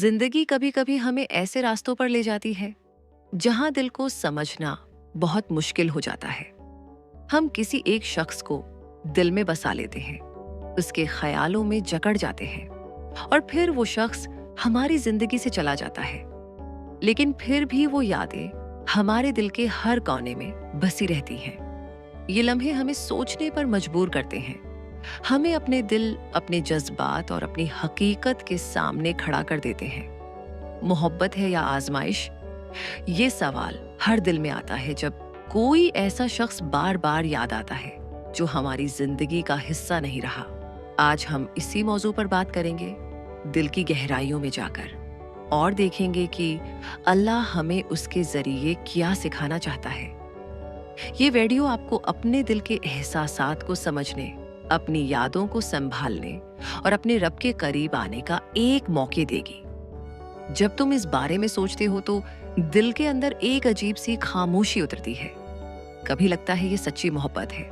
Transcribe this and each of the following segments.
जिंदगी कभी कभी हमें ऐसे रास्तों पर ले जाती है जहां दिल को समझना बहुत मुश्किल हो जाता है। हम किसी एक शख्स को दिल में बसा लेते हैं, उसके ख्यालों में जकड़ जाते हैं और फिर वो शख्स हमारी जिंदगी से चला जाता है। लेकिन फिर भी वो यादें हमारे दिल के हर कोने में बसी रहती हैं। ये लम्हे हमें सोचने पर मजबूर करते हैं, हमें अपने दिल, अपने जज्बात और अपनी हकीकत के सामने खड़ा कर देते हैं। मोहब्बत है या आजमाइश? ये सवाल हर दिल में आता है जब कोई ऐसा शख्स बार बार याद आता है जो हमारी जिंदगी का हिस्सा नहीं रहा। आज हम इसी मौजू पर बात करेंगे, दिल की गहराइयों में जाकर, और देखेंगे कि अल्लाह हमें उसके जरिए क्या सिखाना चाहता है। ये वीडियो आपको अपने दिल के एहसासात को समझने, अपनी यादों को संभालने और अपने रब के करीब आने का एक मौके देगी। जब तुम इस बारे में सोचते हो तो दिल के अंदर एक अजीब सी खामोशी उतरती है। कभी लगता है ये सच्ची मोहब्बत है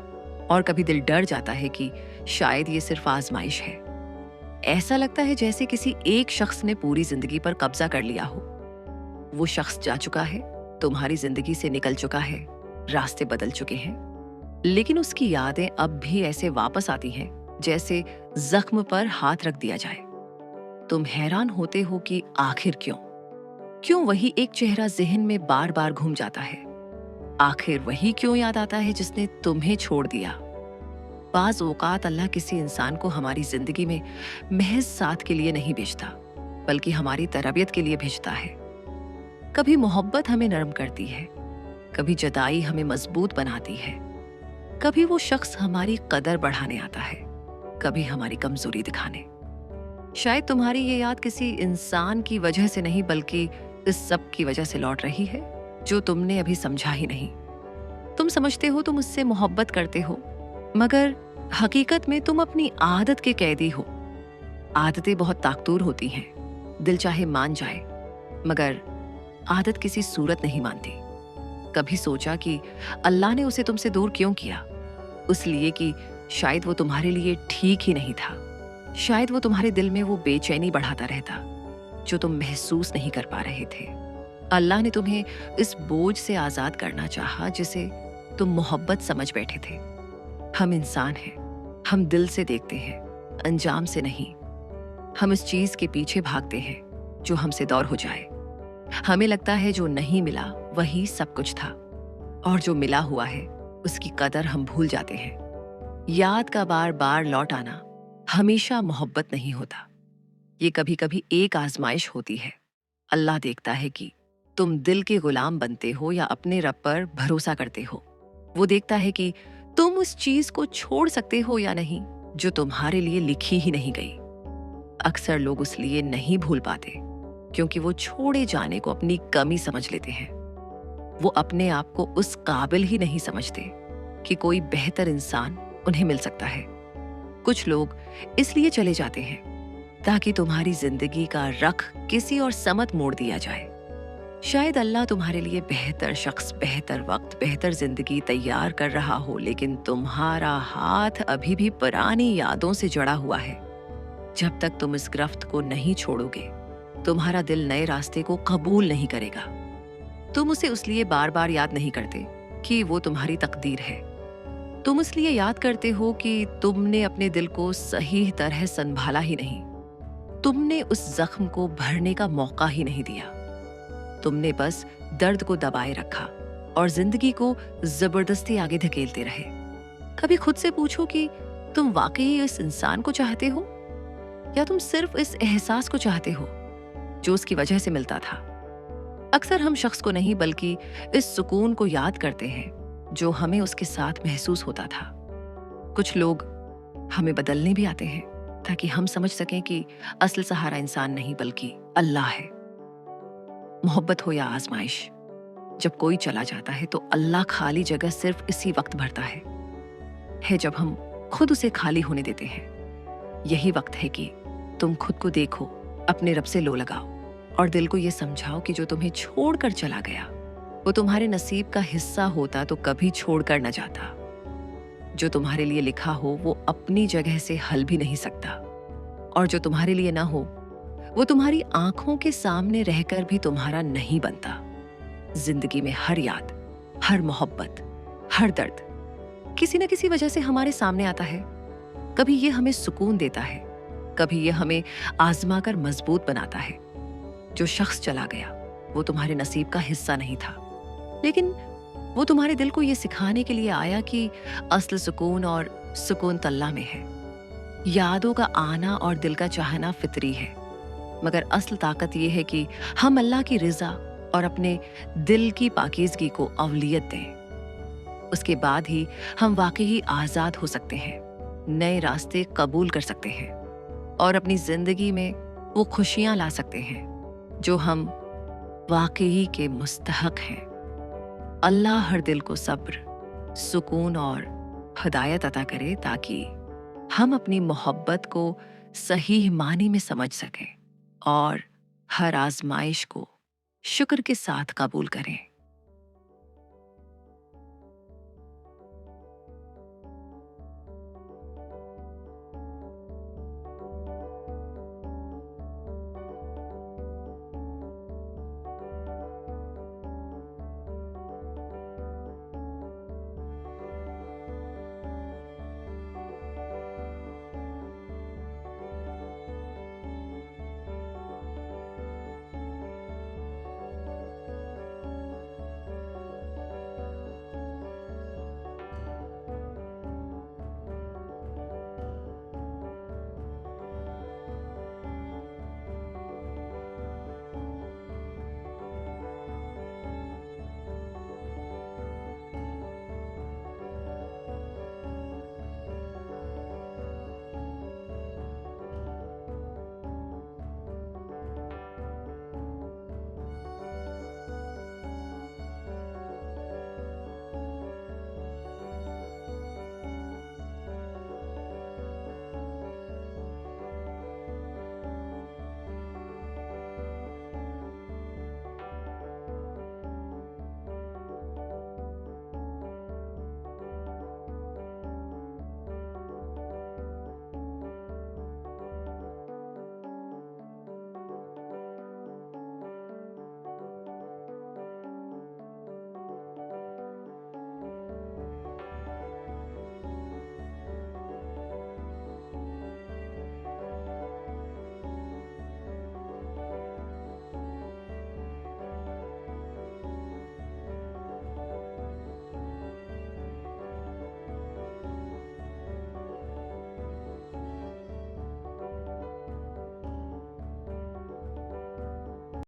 और कभी दिल डर जाता है कि शायद ये सिर्फ आजमाइश है। ऐसा लगता है जैसे किसी एक शख्स ने पूरी जिंदगी पर कब्जा कर लिया हो। वो शख्स जा चुका है, तुम्हारी जिंदगी से निकल चुका है, रास्ते बदल चुके हैं, लेकिन उसकी यादें अब भी ऐसे वापस आती हैं जैसे जख्म पर हाथ रख दिया जाए। तुम हैरान होते हो कि आखिर क्यों वही एक चेहरा जहन में बार बार घूम जाता है। आखिर वही क्यों याद आता है जिसने तुम्हें छोड़ दिया। बाज़ औक़ात अल्लाह किसी इंसान को हमारी जिंदगी में महज साथ के लिए नहीं भेजता, बल्कि हमारी तरबियत के लिए भेजता है। कभी मोहब्बत हमें नरम करती है, कभी जुदाई हमें मजबूत बनाती है, कभी वो शख्स हमारी कदर बढ़ाने आता है, कभी हमारी कमजोरी दिखाने। शायद तुम्हारी ये याद किसी इंसान की वजह से नहीं, बल्कि इस सब की वजह से लौट रही है जो तुमने अभी समझा ही नहीं। तुम समझते हो तुम उससे मोहब्बत करते हो, मगर हकीकत में तुम अपनी आदत के कैदी हो। आदतें बहुत ताकतूर होती हैं, दिल चाहे मान जाए, मगर आदत किसी सूरत नहीं मानती। कभी सोचा कि अल्लाह ने उसे तुमसे दूर क्यों किया? इसलिए कि शायद वो तुम्हारे लिए ठीक ही नहीं था। शायद वो तुम्हारे दिल में वो बेचैनी बढ़ाता रहता जो तुम महसूस नहीं कर पा रहे थे। अल्लाह ने तुम्हें इस बोझ से आजाद करना चाहा जिसे तुम मोहब्बत समझ बैठे थे। हम इंसान हैं, हम दिल से देखते हैं, अंजाम से नहीं। हम इस चीज के पीछे भागते हैं जो हमसे दूर हो जाए। हमें लगता है जो नहीं मिला वही सब कुछ था, और जो मिला हुआ है उसकी कदर हम भूल जाते हैं। याद का बार बार लौट आना हमेशा मोहब्बत नहीं होता। ये कभी कभी एक आजमाइश होती है। अल्लाह देखता है कि तुम दिल के गुलाम बनते हो या अपने रब पर भरोसा करते हो। वो देखता है कि तुम उस चीज को छोड़ सकते हो या नहीं जो तुम्हारे लिए लिखी ही नहीं गई। अक्सर लोग इसलिए नहीं भूल पाते क्योंकि वो छोड़े जाने को अपनी कमी समझ लेते हैं। वो अपने आप को उस काबिल ही नहीं समझते कि कोई बेहतर इंसान उन्हें मिल सकता है। कुछ लोग इसलिए चले जाते हैं ताकि तुम्हारी जिंदगी का रख किसी और समत मोड़ दिया जाए। शायद अल्लाह तुम्हारे लिए बेहतर शख्स, बेहतर वक्त, बेहतर जिंदगी तैयार कर रहा हो, लेकिन तुम्हारा हाथ अभी भी पुरानी यादों से जड़ा हुआ है। जब तक तुम इस गिरफ्त को नहीं छोड़ोगे, तुम्हारा दिल नए रास्ते को कबूल नहीं करेगा। तुम उसे इसलिए बार बार याद नहीं करते कि वो तुम्हारी तकदीर है। तुम इसलिए याद करते हो कि तुमने अपने दिल को सही तरह संभाला ही नहीं। तुमने उस जख्म को भरने का मौका ही नहीं दिया। तुमने बस दर्द को दबाए रखा और जिंदगी को जबरदस्ती आगे धकेलते रहे। कभी खुद से पूछो कि तुम वाकई इस इंसान को चाहते हो या तुम सिर्फ इस एहसास को चाहते हो जो उसकी वजह से मिलता था। अक्सर हम शख्स को नहीं बल्कि इस सुकून को याद करते हैं जो हमें उसके साथ महसूस होता था। कुछ लोग हमें बदलने भी आते हैं ताकि हम समझ सकें कि असल सहारा इंसान नहीं बल्कि अल्लाह है। मोहब्बत हो या आजमाइश, जब कोई चला जाता है तो अल्लाह खाली जगह सिर्फ इसी वक्त भरता है जब हम खुद उसे खाली होने देते हैं। यही वक्त है कि तुम खुद को देखो, अपने रब से लो लगाओ और दिल को ये समझाओ कि जो तुम्हें छोड़कर चला गया वो तुम्हारे नसीब का हिस्सा होता तो कभी छोड़कर न जाता। जो तुम्हारे लिए लिखा हो वो अपनी जगह से हल भी नहीं सकता, और जो तुम्हारे लिए ना हो वो तुम्हारी आंखों के सामने रहकर भी तुम्हारा नहीं बनता। जिंदगी में हर याद, हर मोहब्बत, हर दर्द किसी न किसी वजह से हमारे सामने आता है। कभी ये हमें सुकून देता है, कभी ये हमें आजमा कर मजबूत बनाता है। जो शख्स चला गया वो तुम्हारे नसीब का हिस्सा नहीं था, लेकिन वो तुम्हारे दिल को ये सिखाने के लिए आया कि असल सुकून और सुकून तल्ला में है। यादों का आना और दिल का चाहना फितरी है, मगर असल ताकत ये है कि हम अल्लाह की रिजा और अपने दिल की पाकीज़गी को अवलियत दें। उसके बाद ही हम वाकई आज़ाद हो सकते हैं, नए रास्ते कबूल कर सकते हैं और अपनी ज़िंदगी में वो खुशियाँ ला सकते हैं जो हम वाकई के मुस्तहक हैं। अल्लाह हर दिल को सब्र, सुकून और हिदायत अता करे ताकि हम अपनी मोहब्बत को सही मानी में समझ सकें और हर आजमाइश को शुक्र के साथ कबूल करें।